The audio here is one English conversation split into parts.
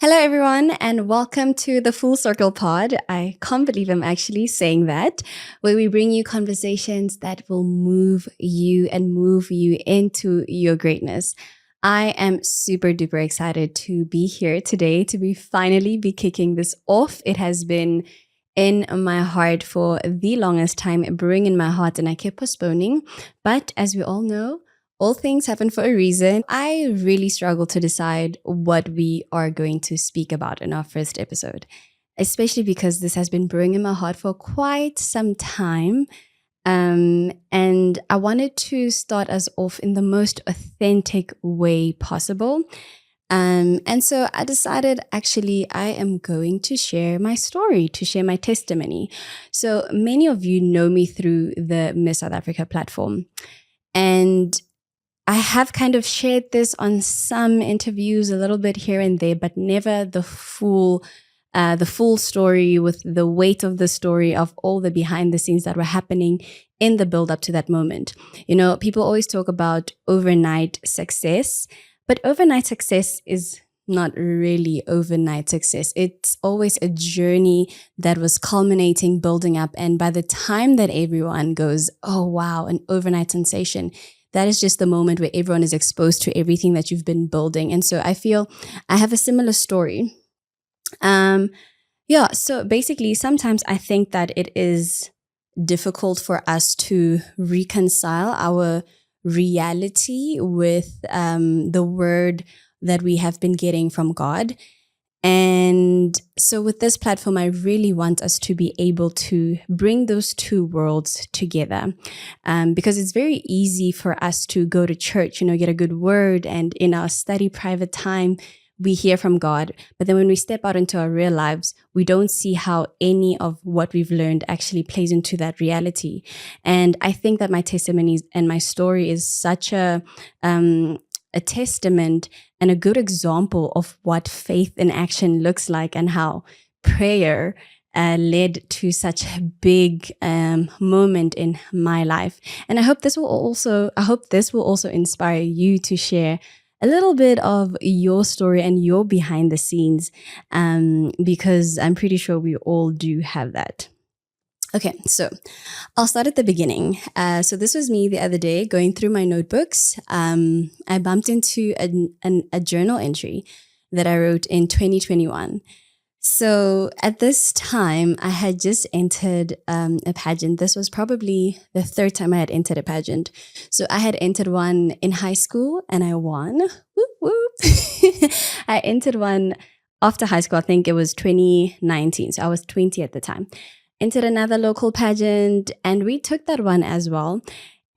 Hello, everyone, and welcome to the Full Circle Pod. I can't believe I'm actually saying that, where we bring you conversations that will move you and move you into your greatness. I am super duper excited to be here today, to be finally be kicking this off. It has been in my heart for the longest time, brewing in my heart, and I kept postponing. But as we all know, all things happen for a reason. I really struggle to decide what we are going to speak about in our first episode, especially because this has been brewing in my heart for quite some time. And I wanted to start us off in the most authentic way possible. And so I decided actually I am going to share my story, to share my testimony. So many of you know me through the Miss South Africa platform. And I have kind of shared this on some interviews a little bit here and there, but never the full story with the weight of the story of all the behind the scenes that were happening in the build up to that moment. You know, people always talk about overnight success, but overnight success is not really overnight success. It's always a journey that was culminating, building up. And by the time that everyone goes, oh, wow, an overnight sensation, that is just the moment where everyone is exposed to everything that you've been building. And so I feel I have a similar story. So basically, sometimes I think that it is difficult for us to reconcile our reality with the word that we have been getting from God. And so with this platform, I really want us to be able to bring those two worlds together, because it's very easy for us to go to church, get a good word, and in our study private time, we hear from God. But then when we step out into our real lives, we don't see how any of what we've learned actually plays into that reality. And I think that my testimonies and my story is such a testament and a good example of what faith in action looks like, and how prayer led to such a big moment in my life. And I hope this will also inspire you to share a little bit of your story and your behind the scenes, because I'm pretty sure we all do have that. Okay, so I'll start at the beginning. So this was me the other day going through my notebooks. I bumped into a journal entry that I wrote in 2021. So at this time, I had just entered a pageant. This was probably the third time I had entered a pageant. So I had entered one in high school and I won. Whoop, whoop. I entered one after high school. I think it was 2019. So I was 20 at the time. Entered another local pageant and we took that one as well.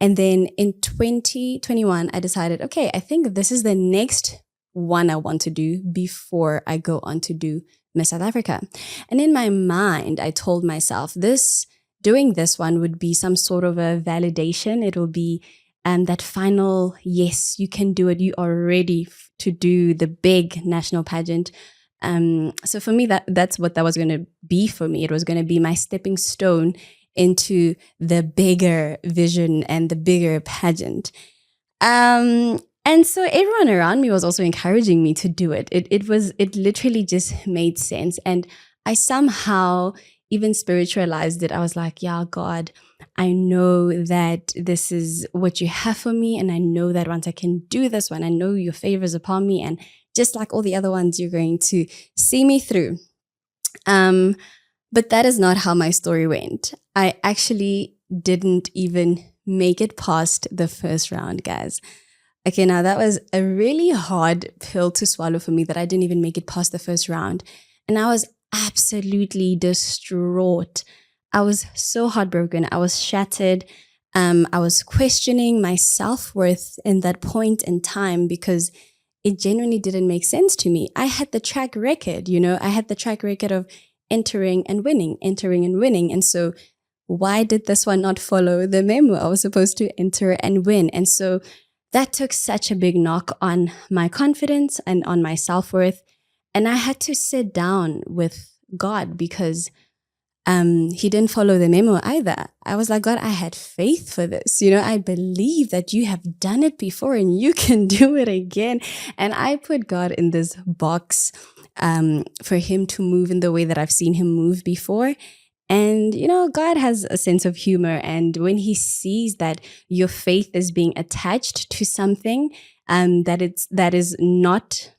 And then in 2021, I decided, okay, I think this is the next one I want to do before I go on to do Miss South Africa. And in my mind, I told myself doing this one would be some sort of a validation. It will be that final, yes, you can do it. You are ready to do the big national pageant. So for me, that's what that was going to be for me. It was going to be my stepping stone into the bigger vision and the bigger pageant. And so everyone around me was also encouraging me to do it. It literally just made sense. And I somehow even spiritualized it. I was like, yeah, God, I know that this is what you have for me. And I know that once I can do this one, I know your favor is upon me. And just like all the other ones, you're going to see me through. But that is not how my story went. I actually didn't even make it past the first round, guys. Okay, now that was a really hard pill to swallow for me, that I didn't even make it past the first round. And I was absolutely distraught. I was so heartbroken. I was shattered. I was questioning my self-worth in that point in time, because it genuinely didn't make sense to me. I had the track record, I had the track record of entering and winning. And so why did this one not follow the memo? I was supposed to enter and win. And so that took such a big knock on my confidence and on my self-worth. And I had to sit down with God, because he didn't follow the memo either. I was like, God, I had faith for this. I believe that you have done it before and you can do it again. And I put God in this box for him to move in the way that I've seen him move before. And, God has a sense of humor. And when he sees that your faith is being attached to something that is not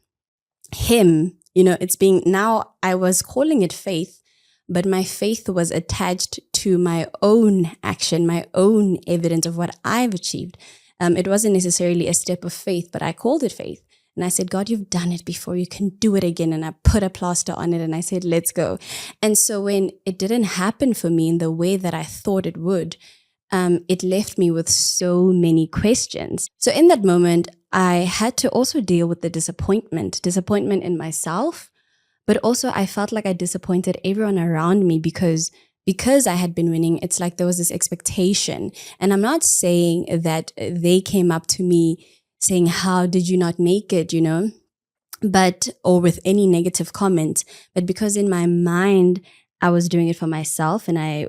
him, it's being, now I was calling it faith, but my faith was attached to my own action, my own evidence of what I've achieved. It wasn't necessarily a step of faith, but I called it faith. And I said, God, you've done it before. You can do it again. And I put a plaster on it and I said, let's go. And so when it didn't happen for me in the way that I thought it would, it left me with so many questions. So in that moment, I had to also deal with the disappointment in myself, but also I felt like I disappointed everyone around me because I had been winning. It's like there was this expectation. And I'm not saying that they came up to me saying, how did you not make it, or with any negative comments, but because in my mind, I was doing it for myself and I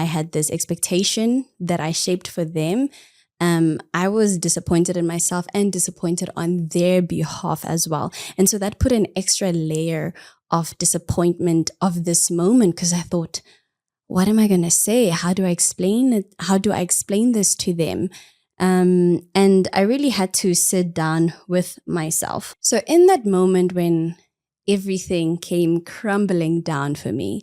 had this expectation that I shaped for them. I was disappointed in myself and disappointed on their behalf as well. And so that put an extra layer of disappointment of this moment because I thought, what am I going to say? How do I explain it? How do I explain this to them? And I really had to sit down with myself. So in that moment when everything came crumbling down for me,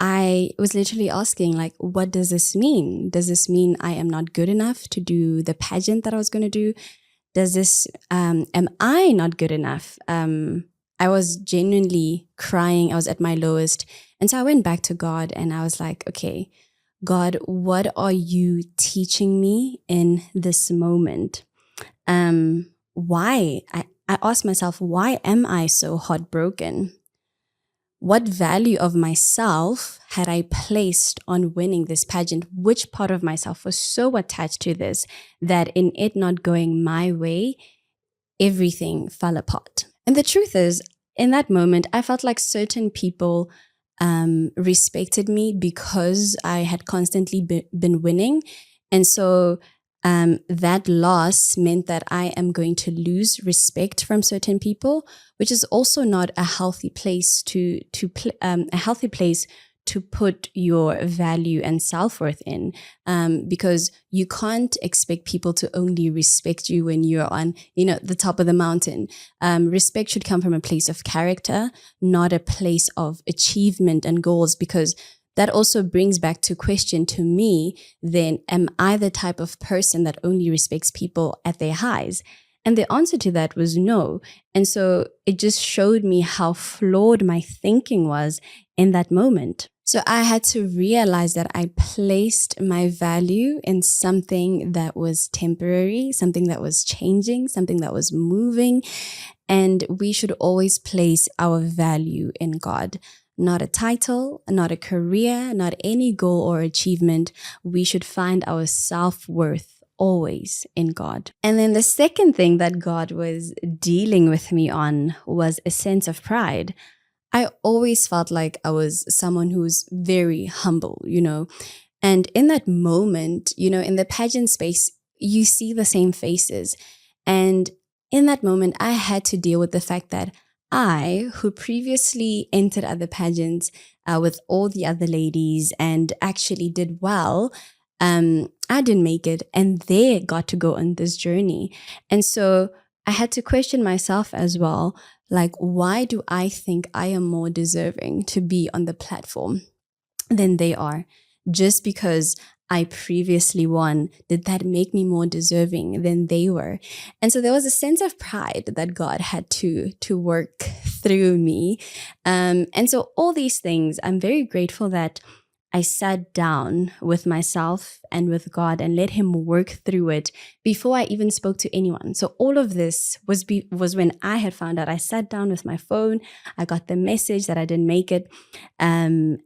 I was literally asking, like, what does this mean? Does this mean I am not good enough to do the pageant that I was going to do? Does this, am I not good enough? I was genuinely crying. I was at my lowest. And so I went back to God and I was like, okay, God, what are you teaching me in this moment? Why? I asked myself, why am I so heartbroken? What value of myself had I placed on winning this pageant? Which part of myself was so attached to this that in it not going my way, everything fell apart? And the truth is, in that moment, I felt like certain people respected me because I had constantly been winning. And so that loss meant that I am going to lose respect from certain people, which is also not a healthy place to put your value and self-worth in, because you can't expect people to only respect you when you're on, the top of the mountain. Respect should come from a place of character, not a place of achievement and goals, because that also brings back to question to me, then am I the type of person that only respects people at their highs? And the answer to that was no. And so it just showed me how flawed my thinking was in that moment. So I had to realize that I placed my value in something that was temporary, something that was changing, something that was moving. And we should always place our value in God. Not a title, not a career, not any goal or achievement. We should find our self-worth always in God. And then the second thing that God was dealing with me on was a sense of pride. I always felt like I was someone who was very humble, And in that moment, in the pageant space, you see the same faces. And in that moment, I had to deal with the fact that I, who previously entered other pageants with all the other ladies and actually did well, I didn't make it, and they got to go on this journey. And so I had to question myself as well, like, why do I think I am more deserving to be on the platform than they are? Just because I previously won, did that make me more deserving than they were? And so there was a sense of pride that God had to work through me. And so all these things, I'm very grateful that I sat down with myself and with God and let him work through it before I even spoke to anyone. So all of this was when I had found out. I sat down with my phone. I got the message that I didn't make it. And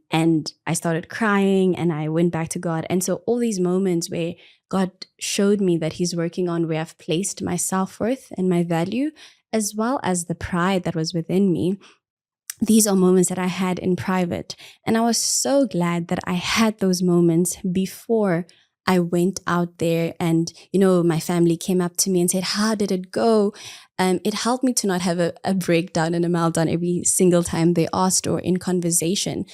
I started crying and I went back to God. And so all these moments where God showed me that he's working on where I've placed my self-worth and my value, as well as the pride that was within me. These are moments that I had in private. And I was so glad that I had those moments before I went out there and, my family came up to me and said, how did it go? It helped me to not have a breakdown and a meltdown every single time they asked or in conversation,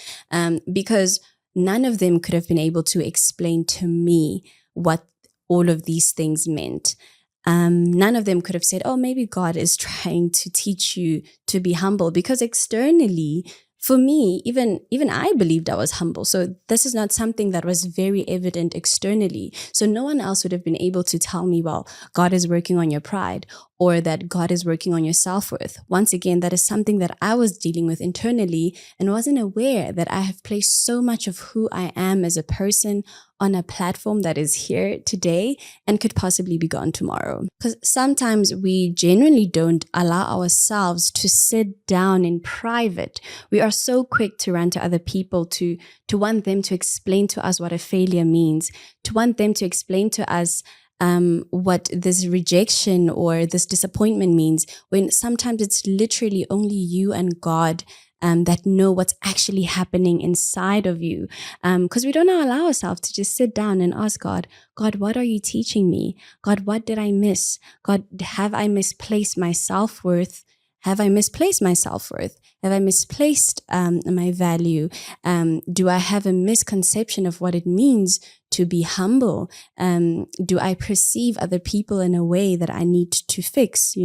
because none of them could have been able to explain to me what all of these things meant. None of them could have said, oh, maybe God is trying to teach you to be humble, because externally, for me, even I believed I was humble. So this is not something that was very evident externally. So no one else would have been able to tell me, well, God is working on your pride, or that God is working on your self-worth. Once again, that is something that I was dealing with internally and wasn't aware that I have placed so much of who I am as a person on a platform that is here today and could possibly be gone tomorrow. Because sometimes we genuinely don't allow ourselves to sit down in private. We are so quick to run to other people to want them to explain to us what a failure means, to want them to explain to us what this rejection or this disappointment means, when sometimes it's literally only you and God that know what's actually happening inside of you. Because we don't allow ourselves to just sit down and ask God, what are you teaching me? God, what did I miss? God, have I misplaced my self-worth? Have I misplaced my self-worth? Have I misplaced my value? Do I have a misconception of what it means to be humble? Do I perceive other people in a way that I need to fix,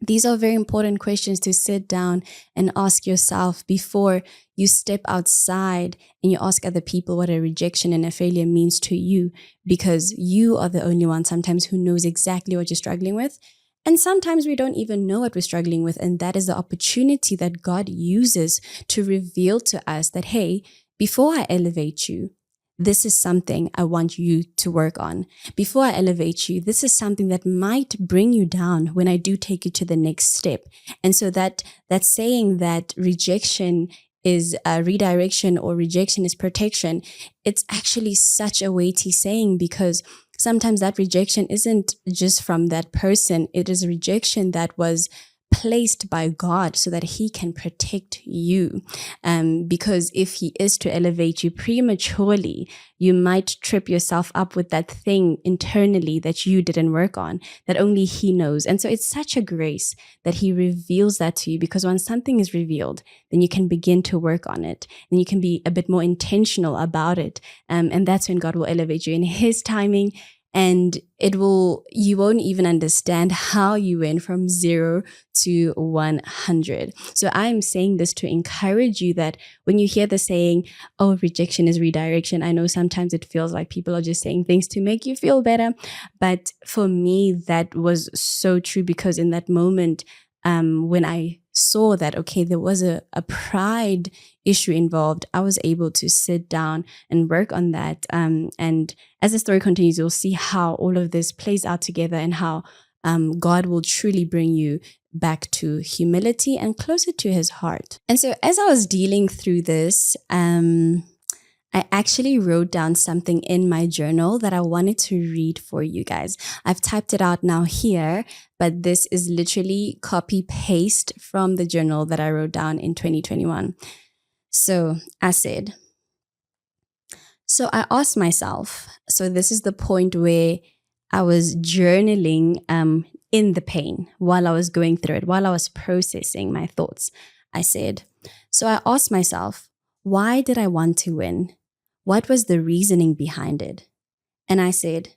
These are very important questions to sit down and ask yourself before you step outside and you ask other people what a rejection and a failure means to you, because you are the only one sometimes who knows exactly what you're struggling with. And sometimes we don't even know what we're struggling with. And that is the opportunity that God uses to reveal to us that, hey, before I elevate you, this is something I want you to work on. Before I elevate you, this is something that might bring you down when I do take you to the next step. And so that saying that rejection is redirection or rejection is protection, it's actually such a weighty saying, because sometimes that rejection isn't just from that person. It is a rejection that was placed by God so that he can protect you. Because if he is to elevate you prematurely, you might trip yourself up with that thing internally that you didn't work on, that only he knows. And so it's such a grace that he reveals that to you, because once something is revealed, then you can begin to work on it and you can be a bit more intentional about it. And that's when God will elevate you in his timing. And you won't even understand how you went from 0 to 100. So I'm saying this to encourage you that when you hear the saying, oh, rejection is redirection, I know sometimes it feels like people are just saying things to make you feel better. But for me, that was so true, because in that moment, when I saw that, okay, there was a pride issue involved, I was able to sit down and work on that. And as the story continues, you'll see how all of this plays out together and how God will truly bring you back to humility and closer to his heart. And so as I was dealing through this, I actually wrote down something in my journal that I wanted to read for you guys. I've typed it out now here, but this is literally copy paste from the journal that I wrote down in 2021. So I said, so I asked myself, so this is the point where I was journaling in the pain while I was going through it, while I was processing my thoughts. I said, so I asked myself, why did I want to win? What was the reasoning behind it? And I said,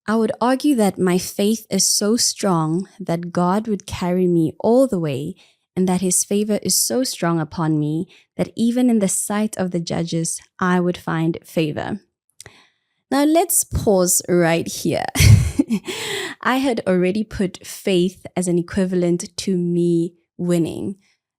I would argue that my faith is so strong that God would carry me all the way, and that his favor is so strong upon me that even in the sight of the judges, I would find favor. Now let's pause right here. I had already put faith as an equivalent to me winning.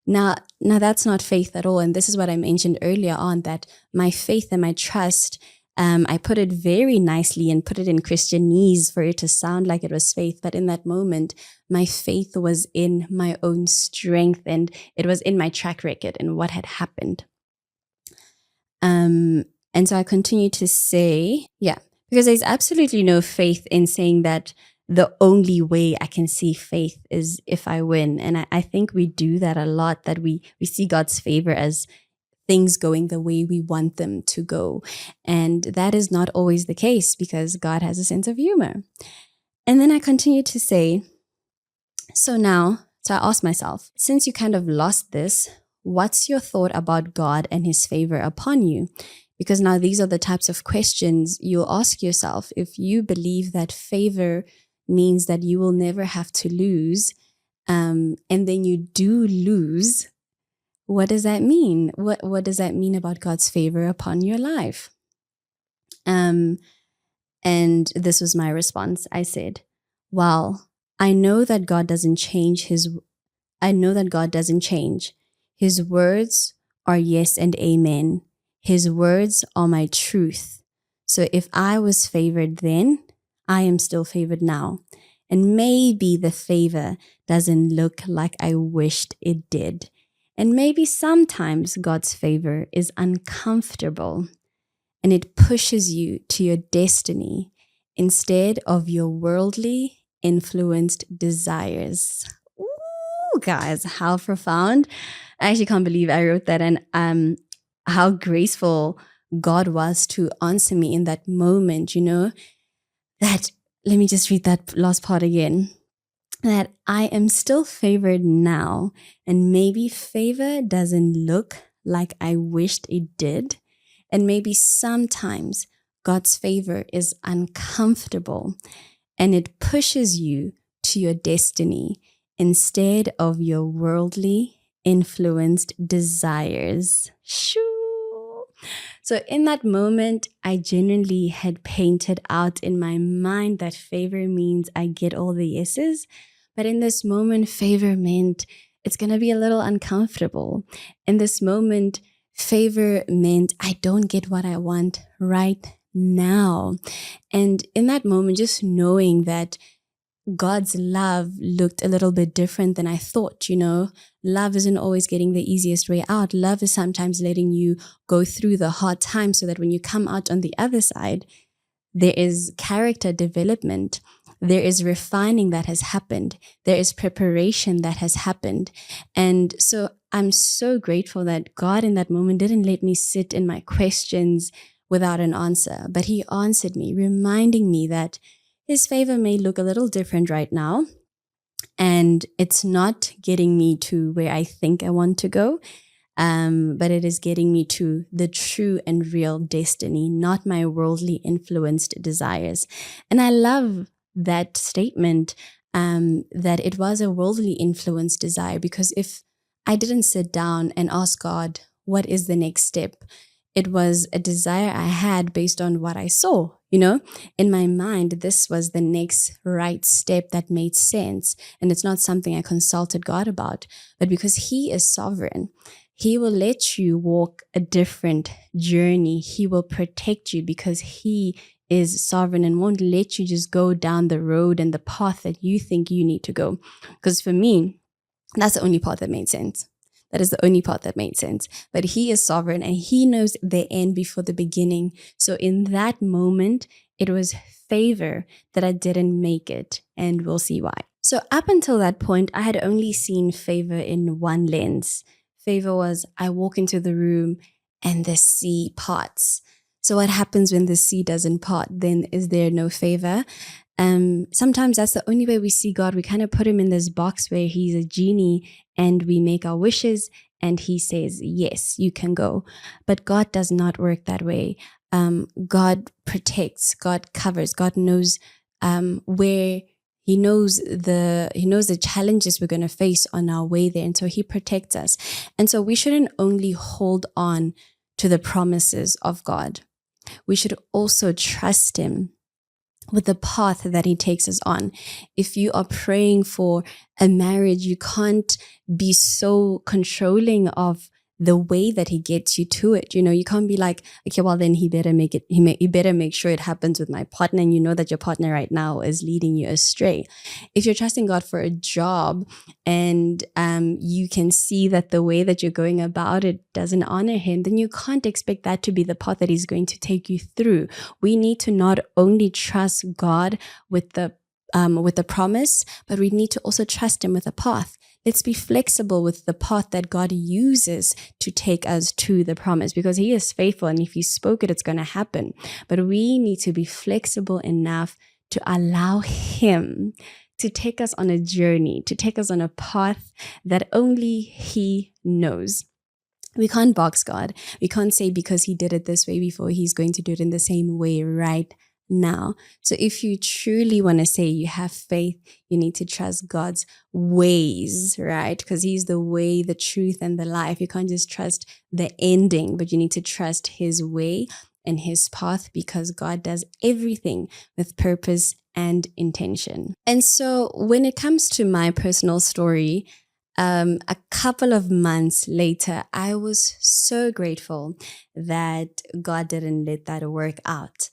Now that's not faith at all. And this is what I mentioned earlier on, that my faith and my trust, I put it very nicely and put it in Christianese for it to sound like it was faith. But in that moment, my faith was in my own strength, and it was in my track record and what had happened. And so I continue to say, because there's absolutely no faith in saying that the only way I can see faith is if I win. And I think we do that a lot, that we see God's favor as things going the way we want them to go. And that is not always the case because God has a sense of humor. And then I continue to say, so I asked myself, since you kind of lost this, what's your thought about God and his favor upon you? Because now these are the types of questions you'll ask yourself. If you believe that favor means that you will never have to lose, and then you do lose, what does that mean? What does that mean about God's favor upon your life? And this was my response. I said, well, I know that God doesn't change. His words are yes and amen. His words are my truth. So if I was favored then, I am still favored now. And maybe the favor doesn't look like I wished it did. And maybe sometimes God's favor is uncomfortable and it pushes you to your destiny instead of your worldly influenced desires. Ooh, guys, how profound. I actually can't believe I wrote that, and how graceful God was to answer me in that moment, that, let me just read that last part again, that I am still favored now, and maybe favor doesn't look like I wished it did, and maybe sometimes God's favor is uncomfortable and it pushes you to your destiny instead of your worldly influenced desires. Shoo. So in that moment, I genuinely had painted out in my mind that favor means I get all the yeses. But in this moment, favor meant it's going to be a little uncomfortable. In this moment, favor meant I don't get what I want right now. And in that moment, just knowing that God's love looked a little bit different than I thought, Love isn't always getting the easiest way out. Love is sometimes letting you go through the hard times so that when you come out on the other side, there is character development. There is refining that has happened. There is preparation that has happened. And so I'm so grateful that God in that moment didn't let me sit in my questions without an answer, but he answered me, reminding me that his favor may look a little different right now, and it's not getting me to where I think I want to go, but it is getting me to the true and real destiny, not my worldly influenced desires. And I love that statement, that it was a worldly influenced desire, because if I didn't sit down and ask God, what is the next step? It was a desire I had based on what I saw, in my mind. This was the next right step that made sense. And it's not something I consulted God about, but because he is sovereign, he will let you walk a different journey. He will protect you because he is sovereign and won't let you just go down the road and the path that you think you need to go. Because for me, that's the only path that made sense. That is the only part that made sense. But he is sovereign and he knows the end before the beginning. So in that moment, it was favor that I didn't make it. And we'll see why. So up until that point, I had only seen favor in one lens. Favor was I walk into the room and the sea parts. So what happens when the sea doesn't part? Then is there no favor? Sometimes that's the only way we see God. We kind of put him in this box where he's a genie and we make our wishes and he says, yes, you can go. But God does not work that way. God protects, God covers, God knows where he knows the challenges we're going to face on our way there. And so he protects us. And so we shouldn't only hold on to the promises of God. We should also trust him with the path that he takes us on. If you are praying for a marriage, you can't be so controlling of the way that he gets you to it. You can't be like, okay, well then he better make it, he better make sure it happens with my partner. And you know that your partner right now is leading you astray. If you're trusting God for a job and you can see that the way that you're going about it doesn't honor him, then you can't expect that to be the path that he's going to take you through. We need to not only trust God with the promise, but we need to also trust him with the path. Let's be flexible with the path that God uses to take us to the promise, because He is faithful, and if He spoke it, it's going to happen. But we need to be flexible enough to allow Him to take us on a journey, to take us on a path that only He knows. We can't box God. We can't say because He did it this way before, He's going to do it in the same way right now. So if you truly want to say you have faith, you need to trust God's ways, right? Because He's the way, the truth, and the life. You can't just trust the ending, but you need to trust His way and His path, because God does everything with purpose and intention. And so when it comes to my personal story, a couple of months later, I was so grateful that God didn't let that work out,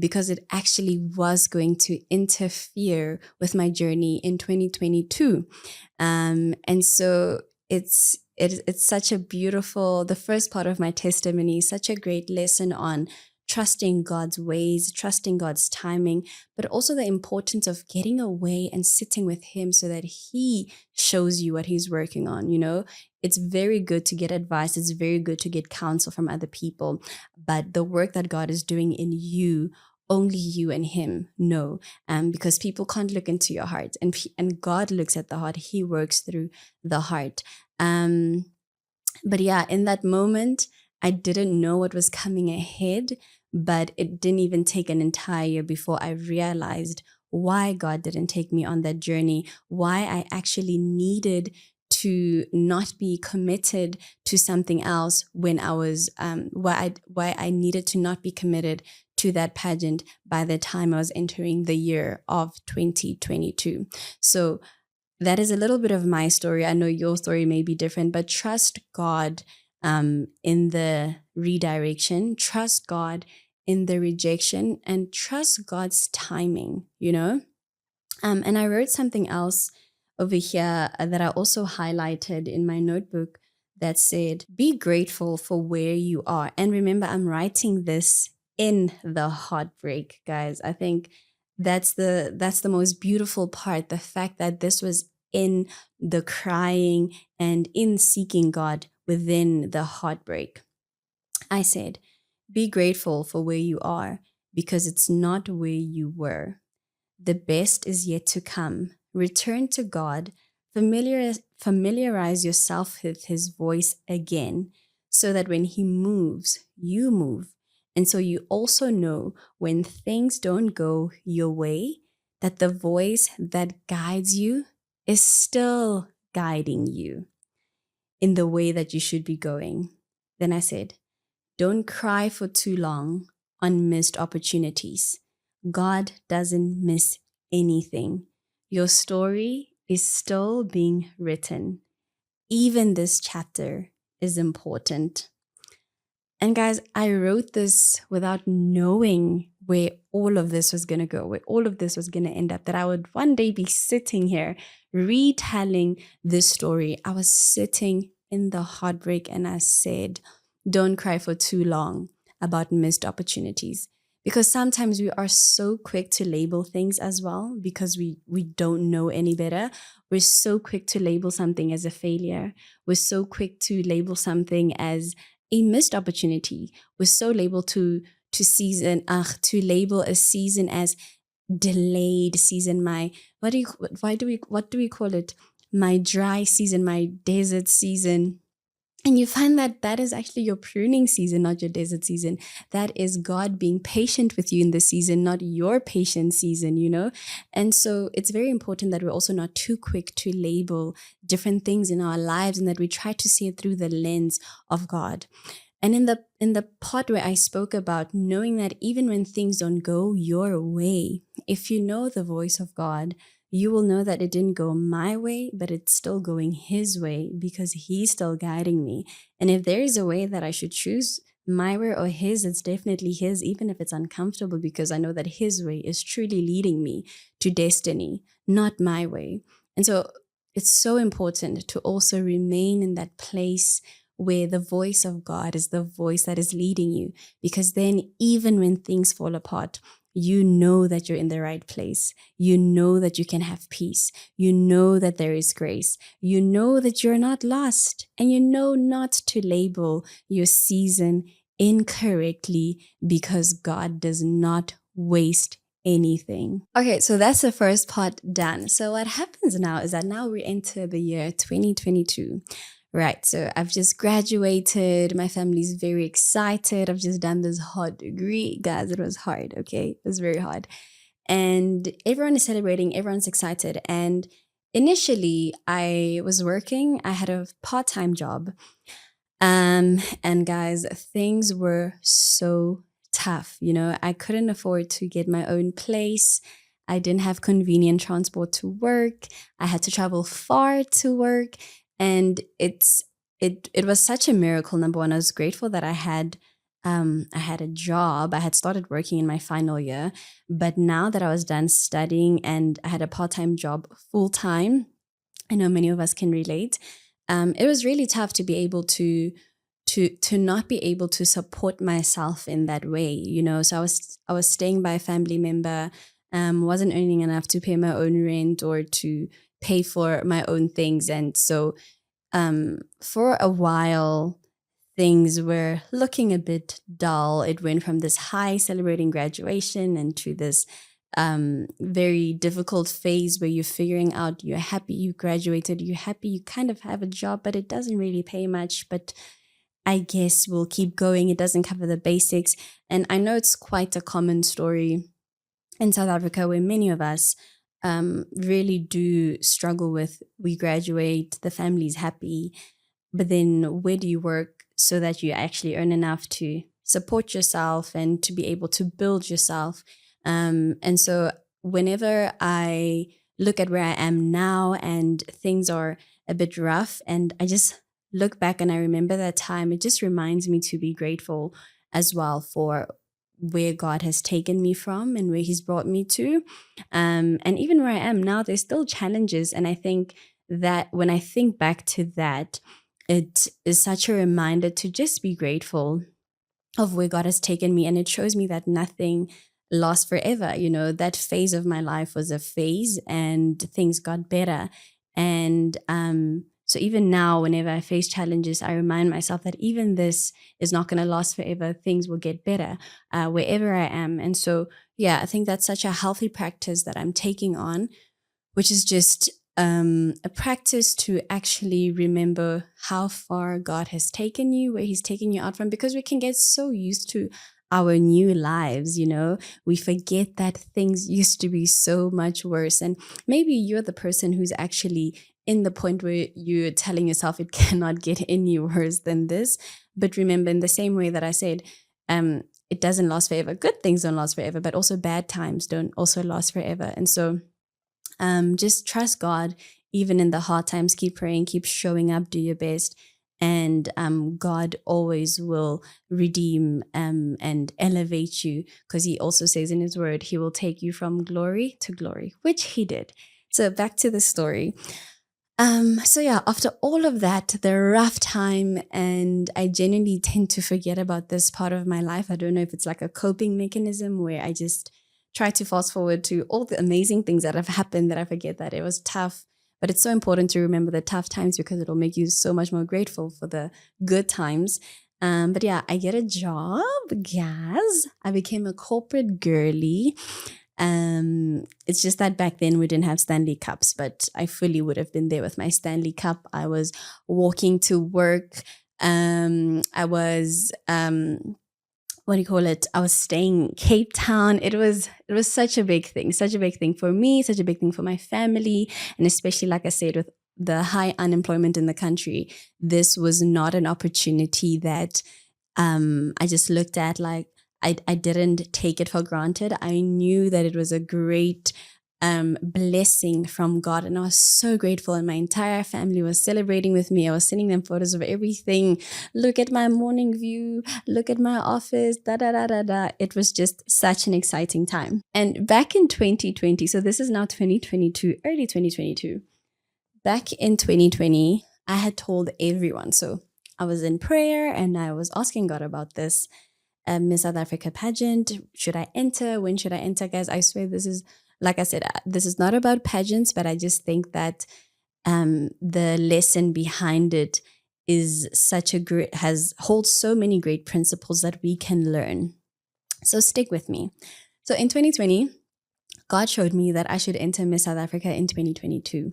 because it actually was going to interfere with my journey in 2022. And so it's such a beautiful, the first part of my testimony, such a great lesson on trusting God's ways, trusting God's timing, but also the importance of getting away and sitting with Him so that He shows you what He's working on. You know, it's very good to get advice. It's very good to get counsel from other people. But the work that God is doing in you, only you and Him know, because people can't look into your heart, and God looks at the heart. He works through the heart. But yeah, in that moment, I didn't know what was coming ahead, but it didn't even take an entire year before I realized why God didn't take me on that journey, why I actually needed to not be committed to something else when I was, why I needed to not be committed to that pageant by the time I was entering the year of 2022. So that is a little bit of my story. I know your story may be different, but trust God in the redirection, trust God in the rejection, and trust God's timing, you know? And I wrote something else over here that I also highlighted in my notebook that said, be grateful for where you are. And remember, I'm writing this in the heartbreak, guys. I think that's the most beautiful part, the fact that this was in the crying and in seeking God within the heartbreak. I said, be grateful for where you are, because it's not where you were. The best is yet to come. Return to God. Familiarize yourself with His voice again, so that when He moves, you move. And so you also know when things don't go your way, that the voice that guides you is still guiding you in the way that you should be going. Then I said, don't cry for too long on missed opportunities. God doesn't miss anything. Your story is still being written. Even this chapter is important. And guys, I wrote this without knowing where all of this was going to go, where all of this was going to end up, that I would one day be sitting here retelling this story. I was sitting in the heartbreak, and I said, don't cry for too long about missed opportunities. Because sometimes we are so quick to label things as well, because we don't know any better. We're so quick to label something as a failure. We're so quick to label something as a missed opportunity. We're so labeled to label a season as delayed season. What do we call it? My dry season, my desert season. And you find that that is actually your pruning season, not your desert season. That is God being patient with you in the season, not your patient season, you know? And so it's very important that we're also not too quick to label different things in our lives, and that we try to see it through the lens of God. And in the part where I spoke about knowing that even when things don't go your way, if you know the voice of God, you will know that it didn't go my way, but it's still going His way, because He's still guiding me. And if there is a way that I should choose, my way or His, it's definitely His, even if it's uncomfortable, because I know that His way is truly leading me to destiny, not my way. And so it's so important to also remain in that place where the voice of God is the voice that is leading you, because then even when things fall apart, you know that you're in the right place. You know that you can have peace. You know that there is grace. You know that you're not lost, and you know not to label your season incorrectly, because God does not waste anything. Okay, so that's the first part done. So what happens now is that now we enter the year 2022. Right, so I've just graduated. My family's very excited. I've just done this hard degree. Guys, it was hard, okay? It was very hard. And everyone is celebrating, everyone's excited. And initially, I was working, I had a part-time job. And guys, things were so tough. I couldn't afford to get my own place. I didn't have convenient transport to work. I had to travel far to work. And it was such a miracle. Number one, I was grateful that I had a job. I had started working in my final year, but now that I was done studying and I had a part-time job full time, I know many of us can relate. It was really tough to be able to not be able to support myself in that way. So I was staying by a family member, wasn't earning enough to pay my own rent or to pay for my own things. And so for a while, things were looking a bit dull. It went from this high celebrating graduation into this very difficult phase where you're figuring out, you're happy you graduated, you're happy you kind of have a job, but it doesn't really pay much. But I guess we'll keep going. It doesn't cover the basics. And I know it's quite a common story in South Africa where many of us really do struggle with, we graduate, the family's happy, but then where do you work so that you actually earn enough to support yourself and to be able to build yourself? And so whenever I look at where I am now and things are a bit rough, and I just look back and I remember that time, it just reminds me to be grateful as well for where God has taken me from and where he's brought me to. And even where I am now, there's still challenges. And I think that when I think back to that, it is such a reminder to just be grateful of where God has taken me. And it shows me that nothing lasts forever. That phase of my life was a phase and things got better. And so even now, whenever I face challenges, I remind myself that even this is not going to last forever. Things will get better wherever I am. And so, yeah, I think that's such a healthy practice that I'm taking on, which is just a practice to actually remember how far God has taken you, where he's taken you out from, because we can get so used to our new lives, we forget that things used to be so much worse. And maybe you're the person who's actually in the point where you're telling yourself it cannot get any worse than this. But remember, in the same way that I said, it doesn't last forever. Good things don't last forever, but also bad times don't also last forever. And so just trust God, even in the hard times. Keep praying, keep showing up, do your best. And God always will redeem and elevate you, because he also says in his word, he will take you from glory to glory, which he did. So back to the story. So yeah, after all of that, the rough time, and I genuinely tend to forget about this part of my life. I don't know if it's like a coping mechanism where I just try to fast forward to all the amazing things that have happened, that I forget that it was tough. But it's so important to remember the tough times, because it'll make you so much more grateful for the good times. But yeah, I get a job, guys. I became a corporate girly. It's just that back then we didn't have Stanley Cups, but I fully would have been there with my Stanley Cup. I was walking to work. I was what do you call it? I was staying in Cape Town. It was such a big thing for me, such a big thing for my family. And especially, like I said, with the high unemployment in the country, this was not an opportunity that I just looked at like, I didn't take it for granted. I knew that it was a great blessing from God, and I was so grateful, and my entire family was celebrating with me. I was sending them photos of everything. Look at my morning view, look at my office, da da da da da. It was just such an exciting time. And back in 2020, so this is now 2022, early 2022. Back in 2020, I had told everyone. So I was in prayer and I was asking God about this. Miss South Africa pageant. Should I enter? When should I enter? Guys, I swear this is, like I said, this is not about pageants, but I just think that the lesson behind it is such a great, holds so many great principles that we can learn. So stick with me. So in 2020, God showed me that I should enter Miss South Africa in 2022.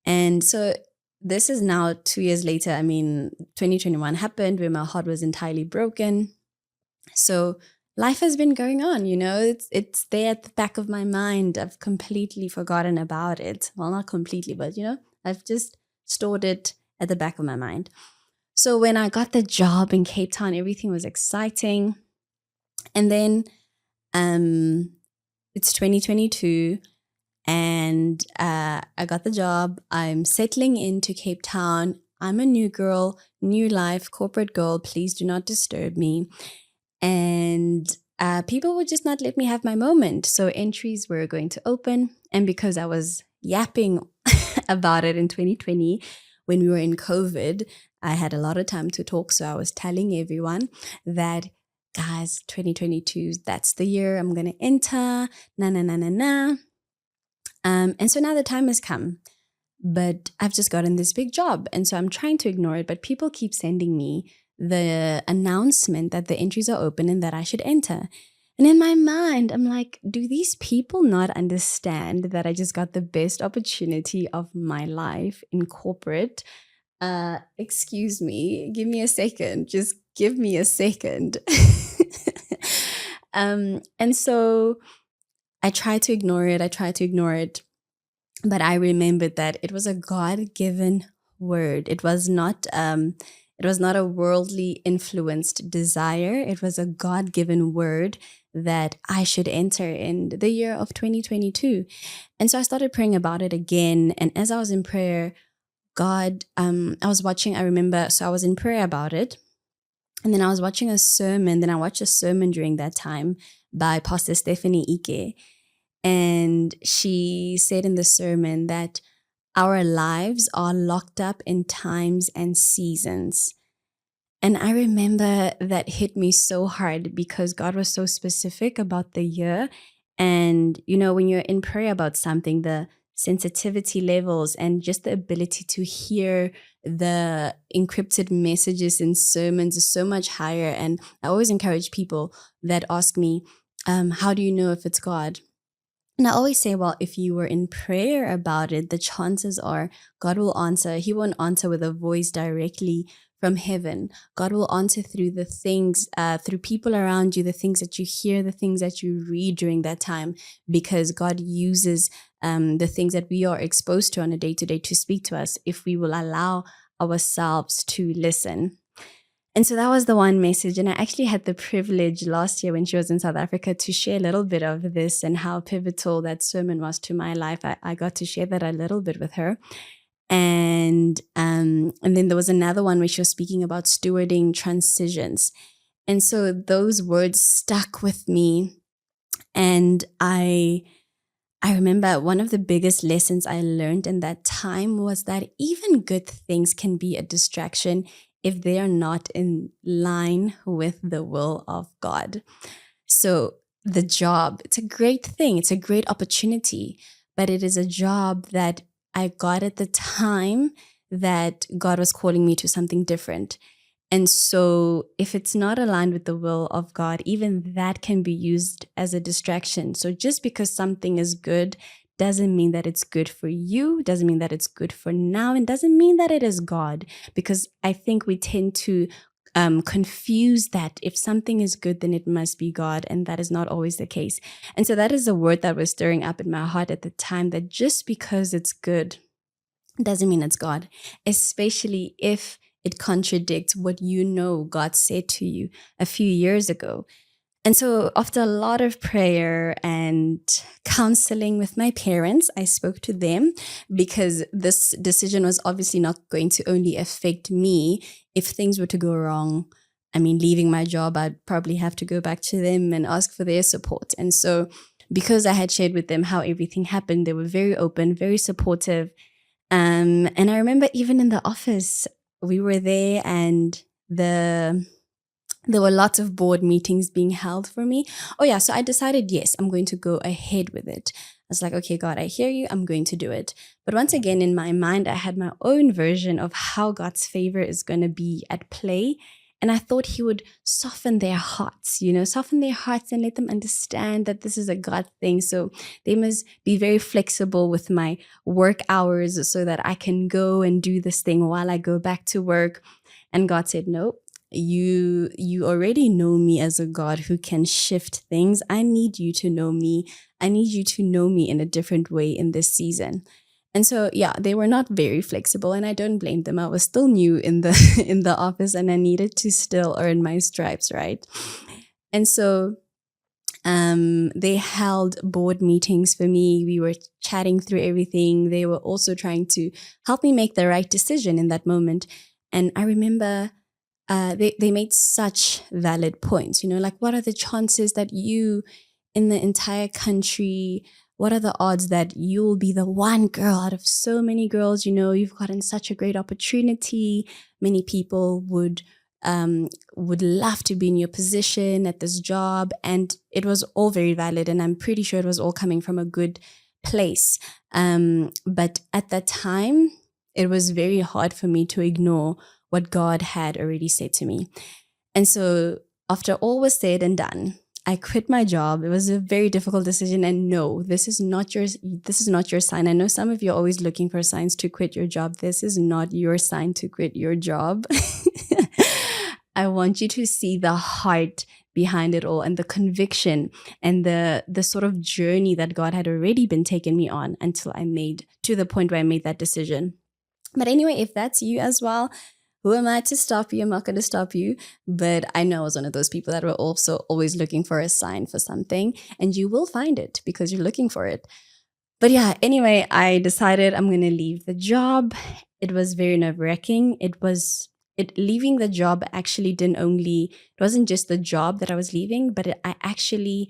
And so this is now 2 years later. I mean, 2021 happened where my heart was entirely broken. So life has been going on, it's there at the back of my mind. I've completely forgotten about it. Well, not completely, but I've just stored it at the back of my mind. So when I got the job in Cape Town, everything was exciting. And then it's 2022 and I got the job. I'm settling into Cape Town. I'm a new girl, new life, corporate girl. Please do not disturb me. And people would just not let me have my moment. So entries were going to open. And because I was yapping about it in 2020, when we were in COVID, I had a lot of time to talk. So I was telling everyone that, guys, 2022, that's the year I'm going to enter. And so now the time has come. But I've just gotten this big job. And so I'm trying to ignore it. But people keep sending me the announcement that the entries are open and that I should enter. And in my mind, I'm like, do these people not understand that I just got the best opportunity of my life in corporate? Excuse me, give me a second. Just give me a second. And so I tried to ignore it. But I remembered that it was a God-given word. It was not a worldly influenced desire. It was a God-given word that I should enter in the year of 2022. And so I started praying about it again. And as I was in prayer, I was in prayer about it. And then I was watching a sermon. Then I watched a sermon during that time by Pastor Stephanie Ike. And she said in the sermon that our lives are locked up in times and seasons. And I remember that hit me so hard because God was so specific about the year. And, when you're in prayer about something, the sensitivity levels and just the ability to hear the encrypted messages in sermons is so much higher. And I always encourage people that ask me, how do you know if it's God? And I always say, well, if you were in prayer about it, the chances are God will answer. He won't answer with a voice directly from heaven. God will answer through the things, through people around you, the things that you hear, the things that you read during that time, because God uses the things that we are exposed to on a day-to-day to speak to us if we will allow ourselves to listen. And so that was the one message. And I actually had the privilege last year when she was in South Africa to share a little bit of this and how pivotal that sermon was to my life. I got to share that a little bit with her. And then there was another one where she was speaking about stewarding transitions. And so those words stuck with me. And I remember one of the biggest lessons I learned in that time was that even good things can be a distraction if they are not in line with the will of God. So the job, it's a great thing. It's a great opportunity, but it is a job that I got at the time that God was calling me to something different. And so if it's not aligned with the will of God, even that can be used as a distraction. So just because something is good doesn't mean that it's good for you, doesn't mean that it's good for now, and doesn't mean that it is God. Because I think we tend to confuse that if something is good, then it must be God, and that is not always the case. And so that is a word that was stirring up in my heart at the time, that just because it's good doesn't mean it's God, especially if it contradicts what God said to you a few years ago. And so after a lot of prayer and counseling with my parents, I spoke to them because this decision was obviously not going to only affect me. If things were to go wrong, leaving my job, I'd probably have to go back to them and ask for their support. And so because I had shared with them how everything happened, they were very open, very supportive. And I remember even in the office, we were there and the there were lots of board meetings being held for me. Oh yeah, so I decided, yes, I'm going to go ahead with it. I was like, okay, God, I hear you. I'm going to do it. But once again, in my mind, I had my own version of how God's favor is going to be at play. And I thought he would soften their hearts, soften their hearts and let them understand that this is a God thing. So they must be very flexible with my work hours so that I can go and do this thing while I go back to work. And God said, no, you already know me as a God who can shift things. I need you to know me. I need you to know me in a different way in this season. And so, yeah, they were not very flexible, and I don't blame them. I was still new in the in the office, and I needed to still earn my stripes, right? And so they held board meetings for me. We were chatting through everything. They were also trying to help me make the right decision in that moment. And I remember they made such valid points, like what are the chances that you in the entire country, what are the odds that you'll be the one girl out of so many girls, you've gotten such a great opportunity. Many people would love to be in your position at this job. And it was all very valid. And I'm pretty sure it was all coming from a good place. But at that time, it was very hard for me to ignore what God had already said to me. And so after all was said and done, I quit my job. It was a very difficult decision. And no, this is not your sign. I know some of you are always looking for signs to quit your job. This is not your sign to quit your job. I want you to see the heart behind it all and the conviction and the sort of journey that God had already been taking me on until I made to the point where I made that decision. But anyway, if that's you as well, who am I to stop you? I'm not going to stop you. But I know I was one of those people that were also always looking for a sign for something. And you will find it because you're looking for it. But yeah, anyway, I decided I'm going to leave the job. It was very nerve-wracking. Leaving the job actually it wasn't just the job that I was leaving, but it actually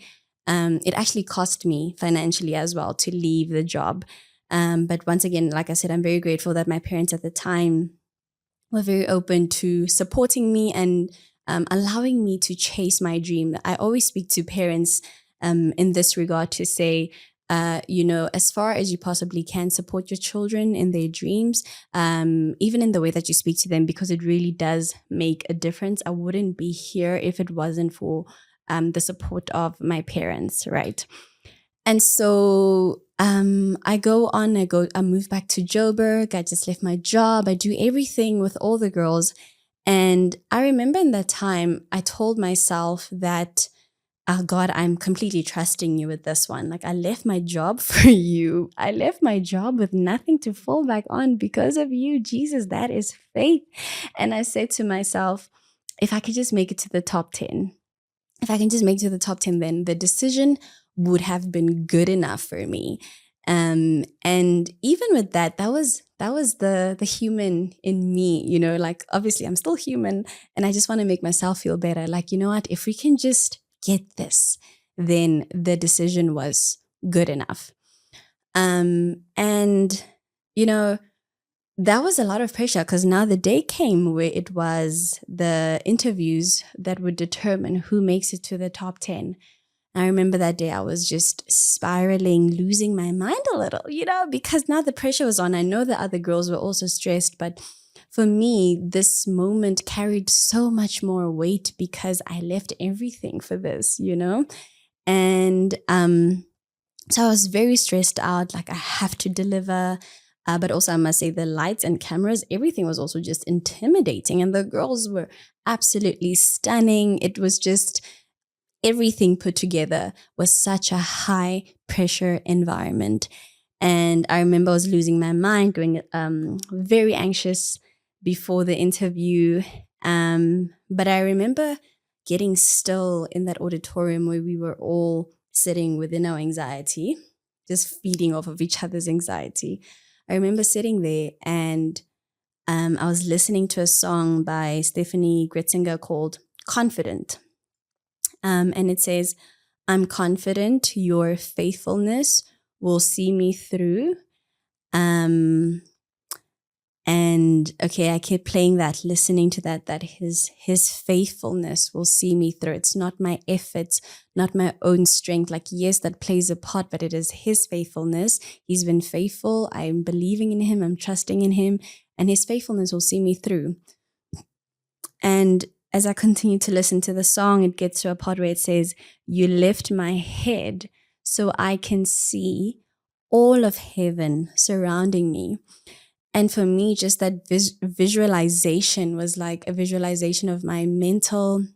cost me financially as well to leave the job. But once again, like I said, I'm very grateful that my parents at the time were very open to supporting me and allowing me to chase my dream. I always speak to parents in this regard to say, as far as you possibly can, support your children in their dreams, even in the way that you speak to them, because it really does make a difference. I wouldn't be here if it wasn't for the support of my parents, right? And so I move back to Joburg. I just left my job. I do everything with all the girls. And I remember in that time, I told myself that, oh God, I'm completely trusting you with this one. Like, I left my job for you. I left my job with nothing to fall back on because of you. Jesus, that is faith. And I said to myself, if I could just make it to the top 10, then the decision would have been good enough for me. And even with that was the human in me, like obviously I'm still human and I just want to make myself feel better. Like, you know what, if we can just get this, then the decision was good enough. And that was a lot of pressure because now the day came where it was the interviews that would determine who makes it to the top 10. I remember that day I was just spiraling, losing my mind a little, because now the pressure was on. I know the other girls were also stressed, but for me, this moment carried so much more weight because I left everything for this, And so I was very stressed out, like I have to deliver. But also I must say the lights and cameras, everything was also just intimidating. And the girls were absolutely stunning. It was just everything put together was such a high pressure environment. And I remember I was losing my mind, going very anxious before the interview. But I remember getting still in that auditorium where we were all sitting within our anxiety, just feeding off of each other's anxiety. I remember sitting there and I was listening to a song by Stephanie Gretzinger called Confident. And it says, I'm confident your faithfulness will see me through. And okay, I kept playing that, listening to that his faithfulness will see me through. It's not my efforts, not my own strength. Like, yes, that plays a part, but it is his faithfulness. He's been faithful. I'm believing in him. I'm trusting in him, and his faithfulness will see me through. And as I continue to listen to the song, it gets to a part where it says, "You lift my head so I can see all of heaven surrounding me." And for me, just that visualization was like a visualization of my mental,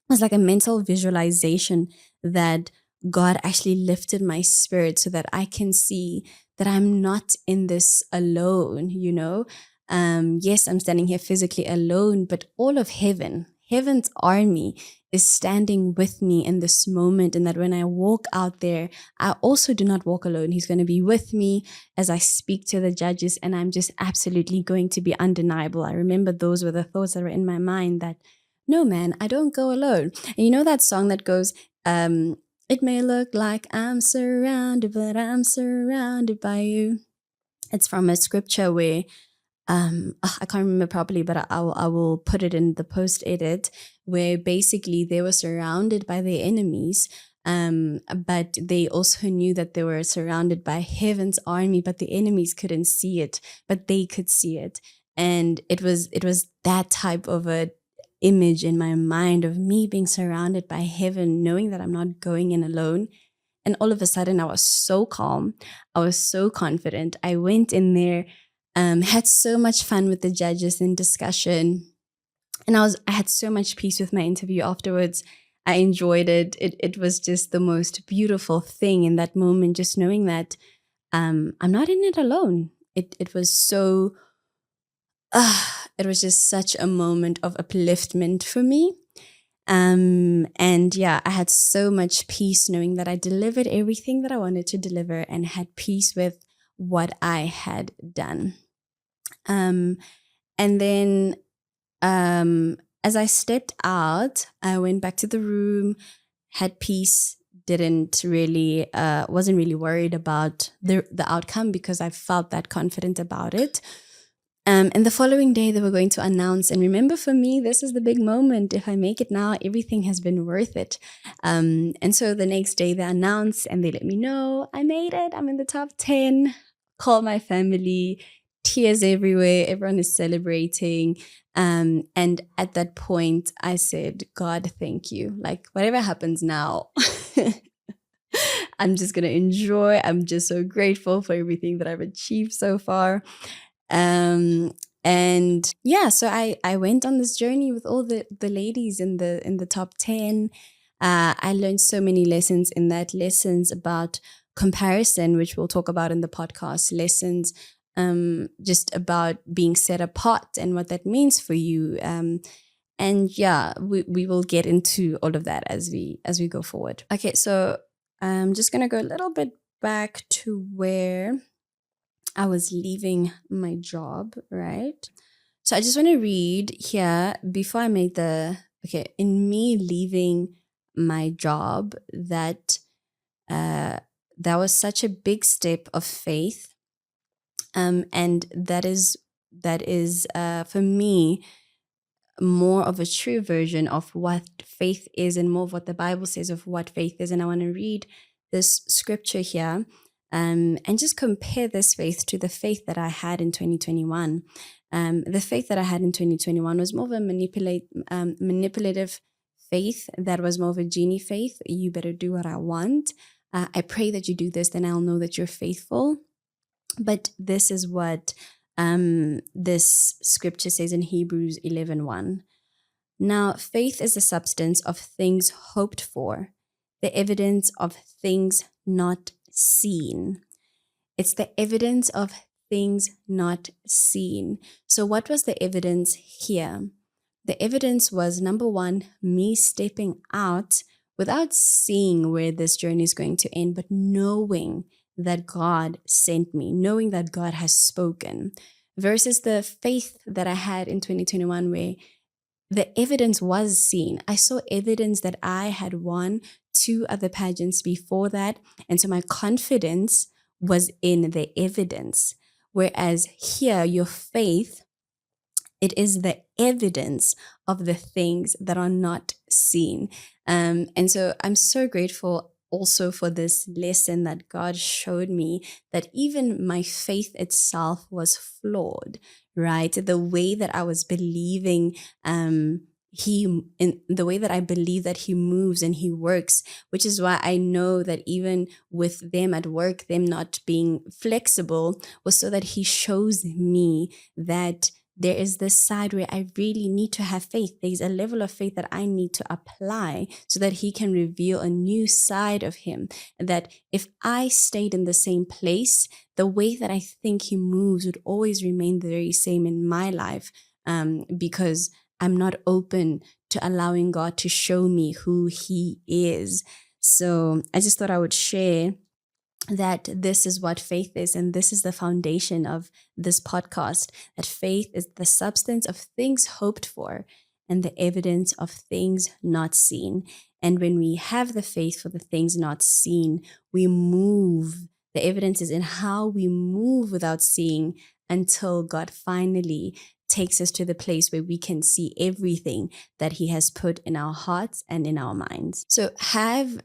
was like a mental visualization that God actually lifted my spirit so that I can see that I'm not in this alone, you know? Yes, I'm standing here physically alone, but all of heaven's army is standing with me in this moment. And that when I walk out there, I also do not walk alone. He's going to be with me as I speak to the judges, and I'm just absolutely going to be undeniable. I remember those were the thoughts that were in my mind, that no, man, I don't go alone. And you know that song that goes, it may look like I'm surrounded, but I'm surrounded by you. It's from a scripture where I can't remember properly, but I will put it in the post edit, where basically they were surrounded by their enemies, but they also knew that they were surrounded by heaven's army, but the enemies couldn't see it, but they could see it. And it was that type of a image in my mind of me being surrounded by heaven, knowing that I'm not going in alone. And all of a sudden I was so calm. I was so confident. I went in there, had so much fun with the judges in discussion. And I had so much peace with my interview afterwards. I enjoyed it. It was just the most beautiful thing in that moment, just knowing that I'm not in it alone. It was so, it was just such a moment of upliftment for me. And yeah, I had so much peace knowing that I delivered everything that I wanted to deliver and had peace with what I had done. And then as I stepped out, I went back to the room, had peace, wasn't really worried about the outcome because I felt that confident about it. And the following day they were going to announce, and remember, for me, this is the big moment. If I make it now, everything has been worth it. And so the next day they announced and they let me know I made it. I'm in the top 10. Call my family, tears everywhere. Everyone is celebrating. And at that point I said, God, thank you. Like, whatever happens now, I'm just going to enjoy. I'm just so grateful for everything that I've achieved so far. And yeah, so I went on this journey with all the ladies in the top 10. I learned so many lessons in that, lessons about comparison, which we'll talk about in the podcast, lessons just about being set apart and what that means for you. And yeah, we will get into all of that as we go forward. Okay, so I'm just gonna go a little bit back to where I was leaving my job, right? So I just want to read here before I made in me leaving my job, that was such a big step of faith. And that is for me more of a true version of what faith is, and more of what the Bible says of what faith is. And I want to read this scripture here, and just compare this faith to the faith that I had in 2021. The faith that I had in 2021 was more of a manipulative faith. That was more of a genie faith. You better do what I want. I pray that you do this, then I'll know that you're faithful. But this is what this scripture says in Hebrews 11:1. Now, faith is the substance of things hoped for, the evidence of things not seen. It's the evidence of things not seen. So what was the evidence here? The evidence was, number one, me stepping out without seeing where this journey is going to end, but knowing that God sent me, knowing that God has spoken, versus the faith that I had in 2021, where the evidence was seen. I saw evidence that I had won 2 other pageants before that. And so my confidence was in the evidence. Whereas here, your faith, it is the evidence of the things that are not seen. And so I'm so grateful also for this lesson that God showed me, that even my faith itself was flawed, right? The way that I was believing, in the way that I believe that he moves and he works, which is why I know that even with them at work, them not being flexible, was so that he shows me that there is this side where I really need to have faith. There's a level of faith that I need to apply so that he can reveal a new side of him. That if I stayed in the same place, the way that I think he moves would always remain the very same in my life, because I'm not open to allowing God to show me who he is. So I just thought I would share that this is what faith is, and this is the foundation of this podcast, that faith is the substance of things hoped for and the evidence of things not seen. And when we have the faith for the things not seen, we move. The evidence is in how we move without seeing, until God finally takes us to the place where we can see everything that he has put in our hearts and in our minds. So have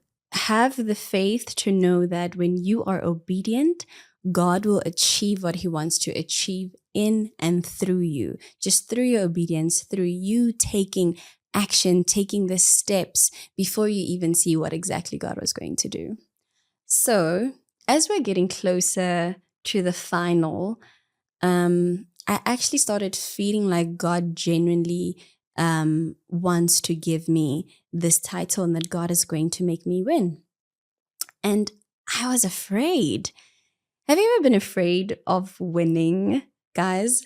the faith to know that when you are obedient, God will achieve what he wants to achieve in and through you, just through your obedience, through you taking action, taking the steps before you even see what exactly God was going to do. So as we're getting closer to the final, I actually started feeling like God genuinely wants to give me this title, and that God is going to make me win. And I was afraid. Have you ever been afraid of winning, guys?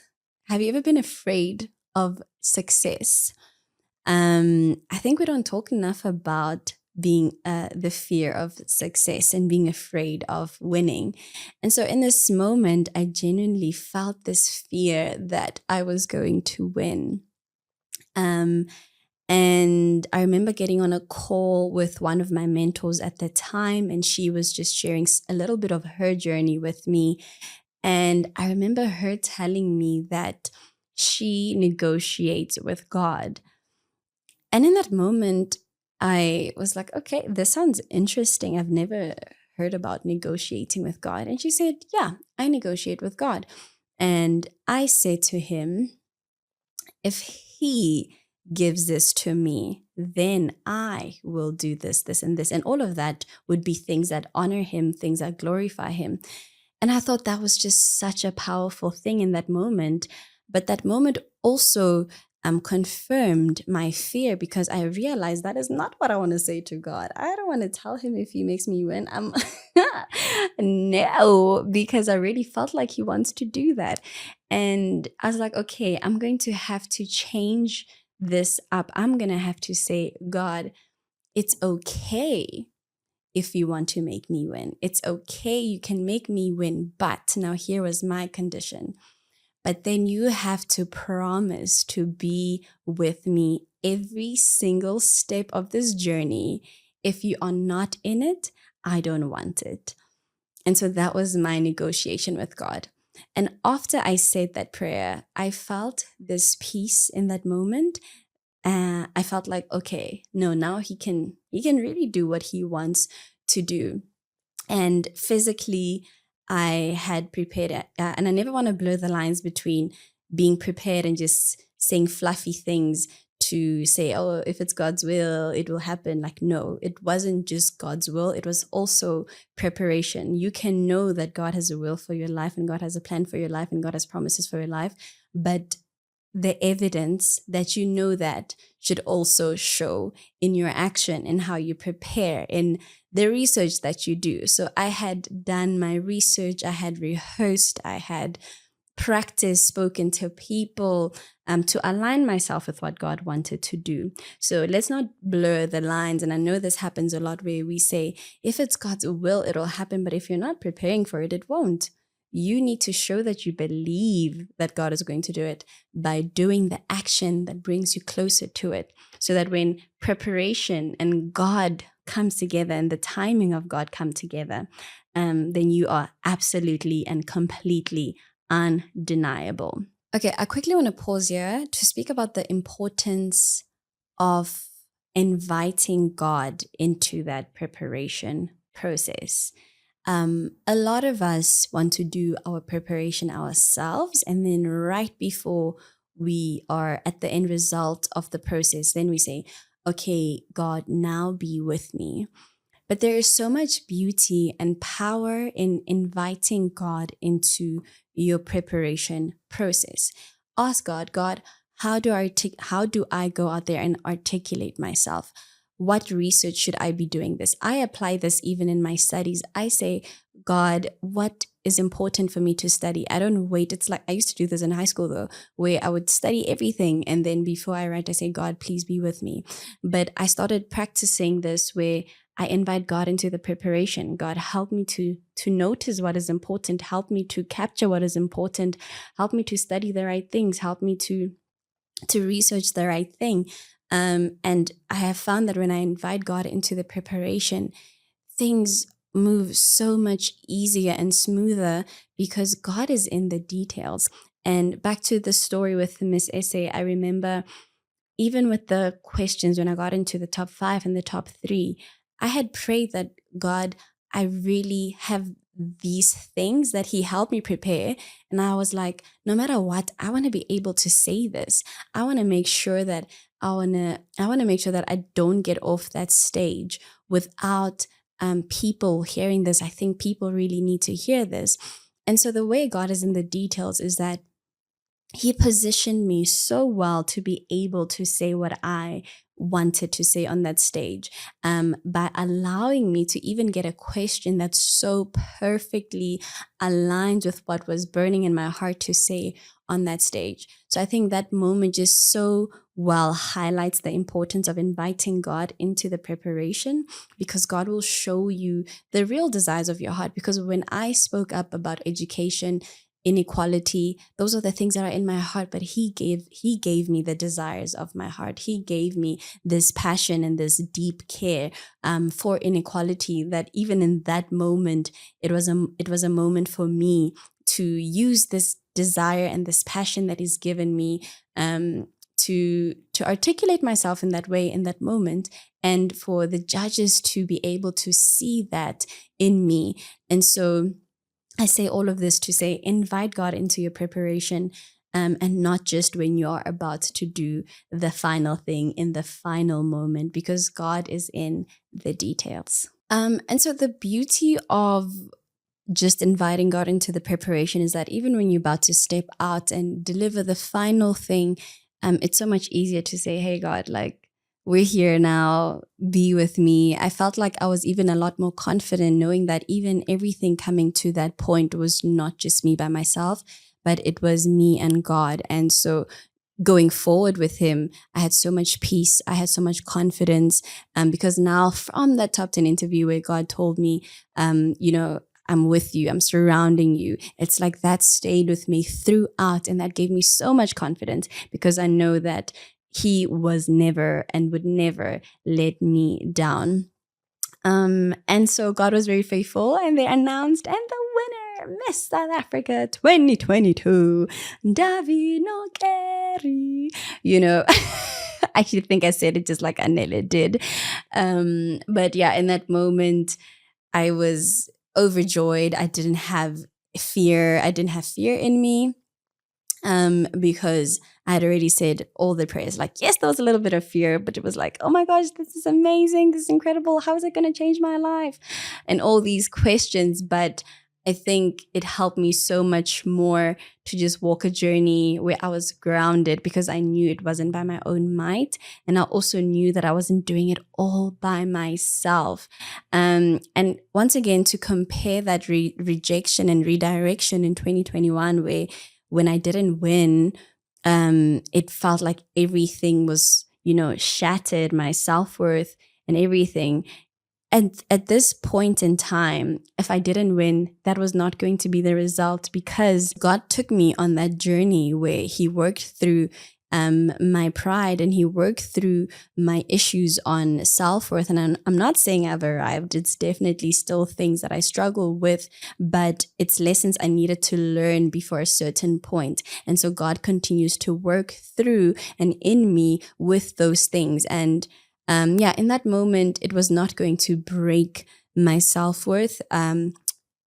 Have you ever been afraid of success? I think we don't talk enough about being the fear of success and being afraid of winning. And so in this moment, I genuinely felt this fear that I was going to win. And I remember getting on a call with one of my mentors at the time, and she was just sharing a little bit of her journey with me. And I remember her telling me that she negotiates with God. And in that moment, I was like, okay, this sounds interesting. I've never heard about negotiating with God. And she said, yeah, I negotiate with God. And I said to him, if he gives this to me, then I will do this, this, and this. And all of that would be things that honor him, things that glorify him. And I thought that was just such a powerful thing in that moment. But that moment also confirmed my fear, because I realized that is not what I want to say to God. I don't want to tell him if he makes me win. No, because I really felt like he wants to do that. And I was like, okay, I'm going to have to change this up. I'm going to have to say, God, it's okay if you want to make me win. It's okay, you can make me win. But now here was my condition. But then you have to promise to be with me every single step of this journey. If you are not in it, I don't want it. And so that was my negotiation with God. And after I said that prayer, I felt this peace in that moment. I felt like, okay, no, now he can really do what he wants to do. And physically, I had prepared, and I never want to blur the lines between being prepared and just saying fluffy things to say, oh, if it's God's will, it will happen. Like, no, it wasn't just God's will. It was also preparation. You can know that God has a will for your life, and God has a plan for your life, and God has promises for your life. But the evidence that you know that should also show in your action, in how you prepare, in the research that you do. So I had done my research, I had rehearsed, I had practiced, spoken to people to align myself with what God wanted to do. So let's not blur the lines. And I know this happens a lot, where we say, if it's God's will, it'll happen. But if you're not preparing for it, it won't. You need to show that you believe that God is going to do it by doing the action that brings you closer to it, so that when preparation and God comes together and the timing of God come together, then you are absolutely and completely undeniable. Okay, I quickly want to pause here to speak about the importance of inviting God into that preparation process. A lot of us want to do our preparation ourselves, and then right before we are at the end result of the process, then we say, okay, God, now be with me. But there is so much beauty and power in inviting God into your preparation process. Ask God, God, how do I go out there and articulate myself? What research should I be doing this? I apply this even in my studies. I say, God, what is important for me to study? I don't wait. It's like I used to do this in high school though, where I would study everything. And then before I write, I say, God, please be with me. But I started practicing this where I invite God into the preparation. God, help me to notice what is important. Help me to capture what is important. Help me to study the right things. Help me to research the right thing. And I have found that when I invite God into the preparation, things move so much easier and smoother because God is in the details. And back to the story with Miss Essay, I remember even with the questions, when I got into the top 5 and the top 3, I had prayed that, God, I really have these things that He helped me prepare. And I was like, no matter what, I want to be able to say this. I want to make sure that I want to make sure that I don't get off that stage without people hearing this. I think people really need to hear this. And so the way God is in the details is that He positioned me so well to be able to say what I wanted to say on that stage, by allowing me to even get a question that so perfectly aligns with what was burning in my heart to say on that stage. So I think that moment just so well highlights the importance of inviting God into the preparation, because God will show you the real desires of your heart. Because when I spoke up about education, inequality, those are the things that are in my heart, but he gave me the desires of my heart. He gave me this passion and this deep care for inequality, that even in that moment, it was a moment for me to use this desire and this passion that He's given me to articulate myself in that way, in that moment, and for the judges to be able to see that in me. And so I say all of this to say, invite God into your preparation, and not just when you're about to do the final thing in the final moment, because God is in the details. And so the beauty of just inviting God into the preparation is that even when you're about to step out and deliver the final thing, it's so much easier to say, hey, God, like, we're here now, be with me. I felt like I was even a lot more confident knowing that even everything coming to that point was not just me by myself, but it was me and God. And so going forward with Him, I had so much peace. I had so much confidence, because now from that top 10 interview where God told me, I'm with you, I'm surrounding you. It's like that stayed with me throughout. And that gave me so much confidence, because I know that He was never and would never let me down. And so God was very faithful, and they announced, and the winner, Miss South Africa 2022, Ndavi Nokeri. I actually think I said it just like Anele did. But yeah, in that moment, I was overjoyed. I didn't have fear. I didn't have fear in me. Because I had already said all the prayers. Like, yes, there was a little bit of fear, but it was like, oh my gosh, this is amazing. This is incredible. How is it going to change my life? And all these questions. But I think it helped me so much more to just walk a journey where I was grounded, because I knew it wasn't by my own might. And I also knew that I wasn't doing it all by myself. And once again, to compare that rejection and redirection in 2021, where when I didn't win, it felt like everything was, shattered, my self-worth and everything. And at this point in time, if I didn't win, that was not going to be the result, because God took me on that journey where He worked through my pride, and he worked through my issues on self-worth. And I'm not saying I've arrived. It's definitely still things that I struggle with, but it's lessons I needed to learn before a certain point. And so God continues to work through and in me with those things. And in that moment, it was not going to break my self-worth.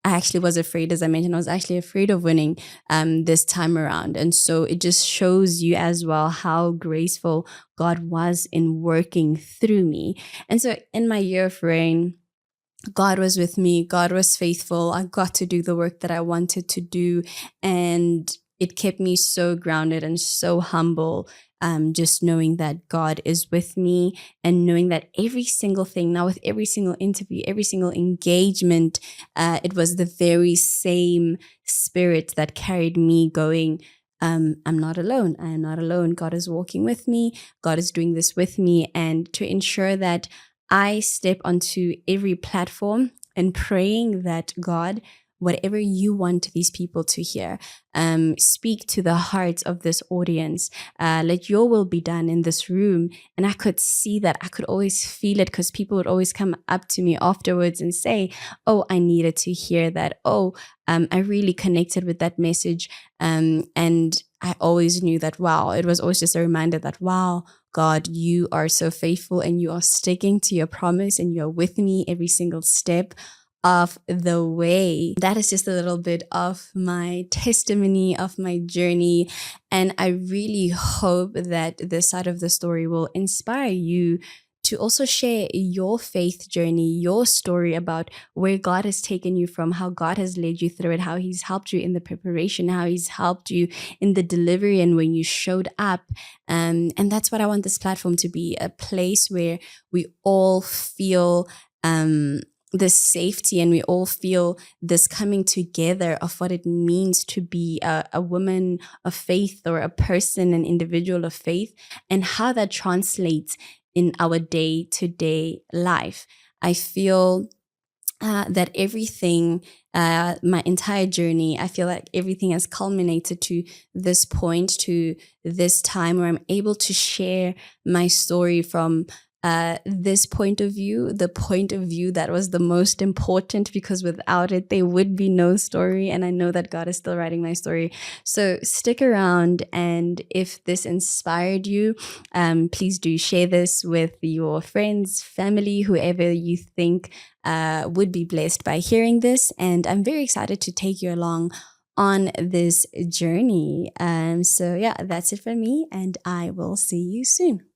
I actually was afraid, as I mentioned, I was actually afraid of winning this time around. And so it just shows you as well how graceful God was in working through me. And so in my year of reign, God was with me. God was faithful. I got to do the work that I wanted to do. And it kept me so grounded and so humble. Just knowing that God is with me, and knowing that every single thing, now with every single interview, every single engagement, it was the very same spirit that carried me going, I'm not alone. I am not alone. God is walking with me. God is doing this with me. And to ensure that I step onto every platform and praying that God, whatever you want these people to hear, speak to the hearts of this audience. Let your will be done in this room. And I could see that. I could always feel it, because people would always come up to me afterwards and say, oh, I needed to hear that. Oh, I really connected with that message. And I always knew that, wow, it was always just a reminder that, wow, God, you are so faithful, and you are sticking to your promise, and you're with me every single step of the way. That is just a little bit of my testimony, of my journey. And I really hope that this side of the story will inspire you to also share your faith journey, your story about where God has taken you from, how God has led you through it, how he's helped you in the preparation, how he's helped you in the delivery and when you showed up. And that's what I want this platform to be, a place where we all feel this safety, and we all feel this coming together of what it means to be a woman of faith, or a person, an individual of faith, and how that translates in our day-to-day life. I feel that everything, my entire journey, I feel like everything has culminated to this point, to this time where I'm able to share my story from this point of view, the point of view that was the most important, because without it, there would be no story. And I know that God is still writing my story. So stick around. And if this inspired you, please do share this with your friends, family, whoever you think would be blessed by hearing this. And I'm very excited to take you along on this journey. So yeah, that's it for me, and I will see you soon.